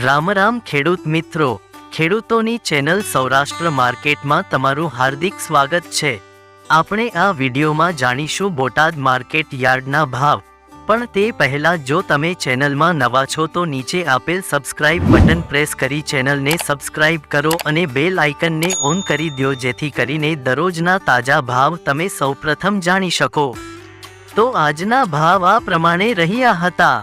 રામ રામ ખેડૂત મિત્રો, ખેડૂતોની ચેનલ સૌરાષ્ટ્ર માર્કેટમાં તમારું હાર્દિક સ્વાગત છે। આપણે આ વિડીયોમાં જાણીશું બોટાદ માર્કેટ યાર્ડના ભાવ, પણ તે પહેલા જો તમે ચેનલમાં નવા છો તો નીચે આપેલ સબસ્ક્રાઇબ બટન પ્રેસ કરી ચેનલને સબસ્ક્રાઇબ કરો અને બેલ આઇકનને ઓન કરી દો જેથી કરીને દરરોજના તાજા ભાવ તમે સૌપ્રથમ જાણી શકો। તો આજના ભાવ આ પ્રમાણે રહ્યા હતા।